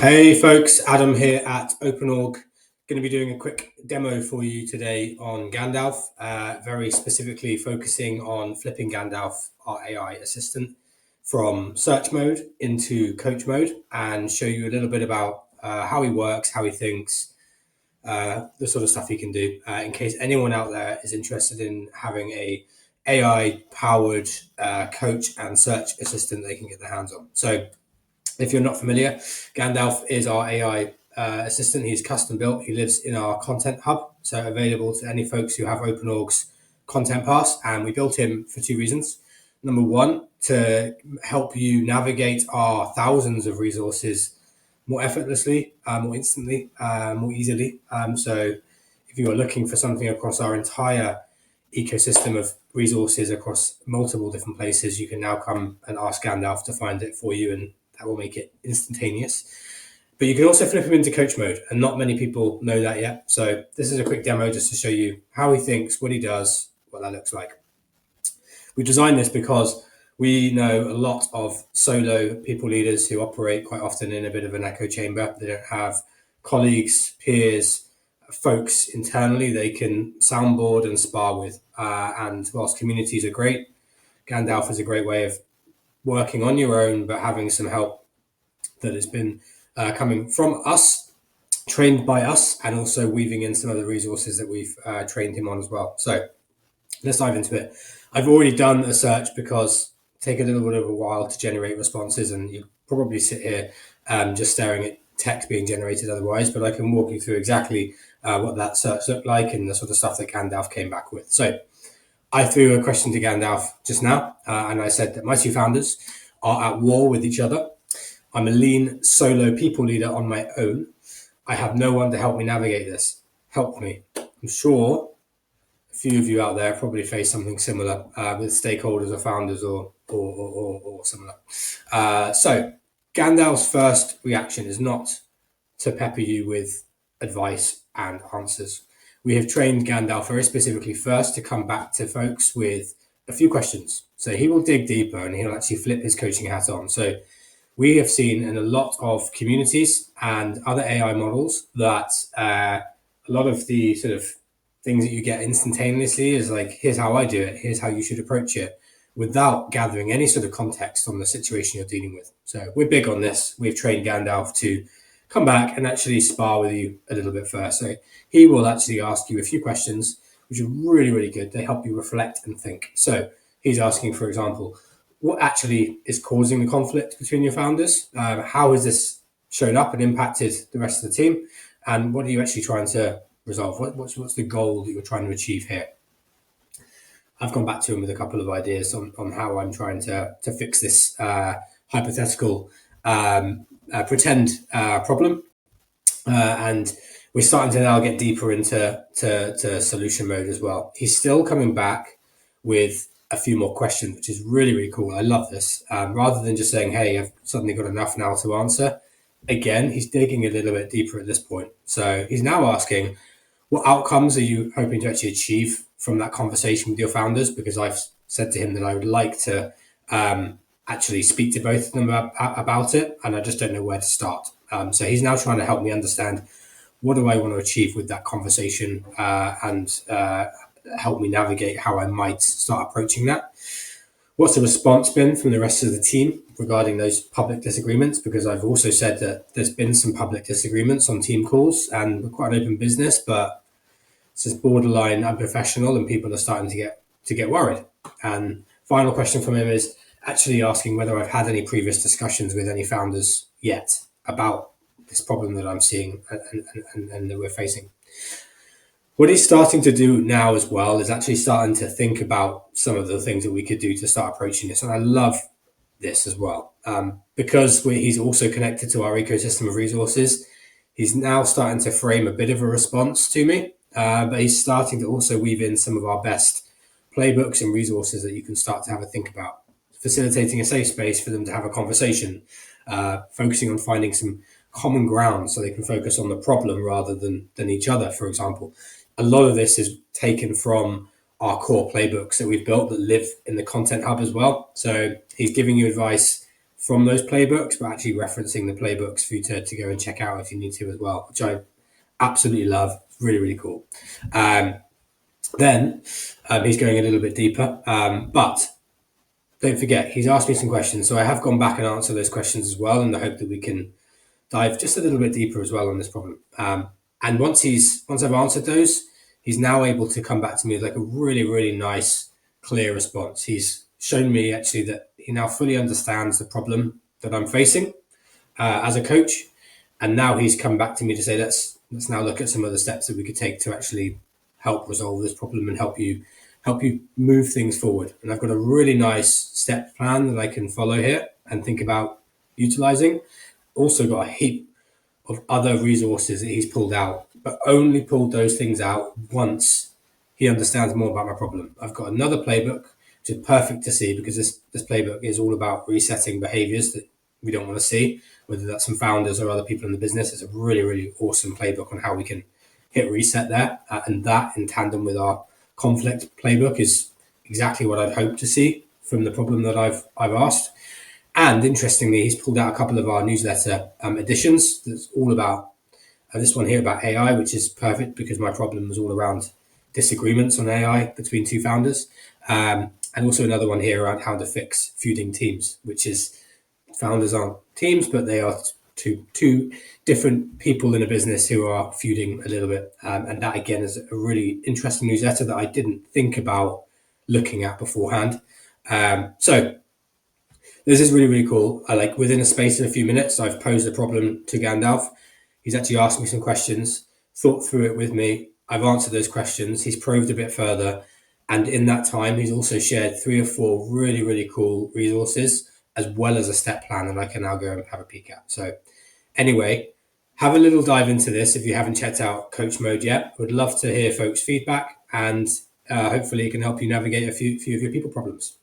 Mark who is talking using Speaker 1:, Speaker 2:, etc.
Speaker 1: Hey folks, Adam here at OpenOrg. Going to be doing a quick demo for you today on Gandalf, very specifically focusing on flipping Gandalf, our AI assistant, from search mode into coach mode and show you a little bit about how he works, how he thinks, the sort of stuff he can do, in case anyone out there is interested in having a AI powered coach and search assistant they can get their hands on. So if you're not familiar, Gandalf is our AI assistant. He's custom built. He lives in our content hub, so available to any folks who have OpenOrg's content pass. And we built him for two reasons. Number one, to help you navigate our thousands of resources more effortlessly, more instantly, more easily. So if you are looking for something across our entire ecosystem of resources across multiple different places, you can now come and ask Gandalf to find it for you, and that will make it instantaneous. But you can also flip him into coach mode, and not many people know that yet. So this is a quick demo just to show you how he thinks, what he does, what that looks like. We designed this because we know a lot of solo people leaders who operate quite often in a bit of an echo chamber. They don't have colleagues, peers, folks internally they can soundboard and spar with. And whilst communities are great, Gandalf is a great way of working on your own, but having some help that has been coming from us, trained by us, and also weaving in some of the resources that we've trained him on as well. So let's dive into it. I've already done a search because it takes a little bit of a while to generate responses, and you probably sit here just staring at text being generated otherwise, but I can walk you through exactly what that search looked like and the sort of stuff that Gandalf came back with. So I threw a question to Gandalf just now, and I said that my two founders are at war with each other. I'm a lean solo people leader on my own. I have no one to help me navigate this. Help me. I'm sure a few of you out there probably face something similar with stakeholders or founders or similar. So Gandalf's first reaction is not to pepper you with advice and answers. We have trained Gandalf very specifically first to come back to folks with a few questions. So he will dig deeper and he'll actually flip his coaching hat on. So we have seen in a lot of communities and other AI models that a lot of the sort of things that you get instantaneously is like, here's how I do it, here's how you should approach it, without gathering any sort of context on the situation you're dealing with. So we're big on this. We've trained Gandalf to come back and actually spar with you a little bit first. So he will actually ask you a few questions, which are really, really good. They help you reflect and think. So he's asking, for example, what actually is causing the conflict between your founders? How has this shown up and impacted the rest of the team? And what are you actually trying to resolve? What's the goal that you're trying to achieve here? I've gone back to him with a couple of ideas on how I'm trying to fix this hypothetical pretend problem. And we're starting to now get deeper into solution mode as well. He's still coming back with a few more questions, which is really, really cool. I love this. Rather than just saying, hey, I've suddenly got enough now to answer, again, he's digging a little bit deeper at this point. So he's now asking, what outcomes are you hoping to actually achieve from that conversation with your founders? Because I've said to him that I would like to actually speak to both of them about it, and I just don't know where to start. So he's now trying to help me understand, what do I want to achieve with that conversation, and help me navigate how I might start approaching that. What's the response been from the rest of the team regarding those public disagreements? Because I've also said that there's been some public disagreements on team calls, and we're quite an open business, but it's just borderline unprofessional, and people are starting to get worried. And final question from him is actually asking whether I've had any previous discussions with any founders yet about this problem that I'm seeing and that we're facing. What he's starting to do now as well is actually starting to think about some of the things that we could do to start approaching this. And I love this as well, because he's also connected to our ecosystem of resources. He's now starting to frame a bit of a response to me, but he's starting to also weave in some of our best playbooks and resources that you can start to have a think about, facilitating a safe space for them to have a conversation, focusing on finding some common ground so they can focus on the problem rather than each other, for example. A lot of this is taken from our core playbooks that we've built that live in the content hub as well. So he's giving you advice from those playbooks, but actually referencing the playbooks for you to go and check out if you need to as well, which I absolutely love. Really, really cool. Then he's going a little bit deeper, but don't forget, he's asked me some questions. So I have gone back and answered those questions as well in the hope that we can dive just a little bit deeper as well on this problem. And once I've answered those, he's now able to come back to me with like a really, really nice, clear response. He's shown me actually that he now fully understands the problem that I'm facing as a coach. And now he's come back to me to say, let's now look at some other steps that we could take to actually help resolve this problem and help you move things forward. And I've got a really nice step plan that I can follow here and think about utilizing. Also got a heap of other resources that he's pulled out, but only pulled those things out once he understands more about my problem. I've got another playbook, which is perfect to see because this playbook is all about resetting behaviors that we don't want to see, whether that's some founders or other people in the business. It's a really, really awesome playbook on how we can hit reset there. And that in tandem with our conflict playbook is exactly what I'd hoped to see from the problem that I've asked. And interestingly, he's pulled out a couple of our newsletter editions that's all about this one here about AI, which is perfect because my problem was all around disagreements on AI between two founders. And also another one here around how to fix feuding teams, which is founders aren't teams, but they are two different people in a business who are feuding a little bit. And that, again, is a really interesting newsletter that I didn't think about looking at beforehand. So this is really, really cool. Within a space of a few minutes, I've posed a problem to Gandalf. He's actually asked me some questions, thought through it with me. I've answered those questions. He's probed a bit further. And in that time, he's also shared 3 or 4 really, really cool resources, as well as a step plan that I can now go and have a peek at. So anyway, have a little dive into this if you haven't checked out Coach Mode yet. Would love to hear folks' feedback, and hopefully it can help you navigate a few of your people problems.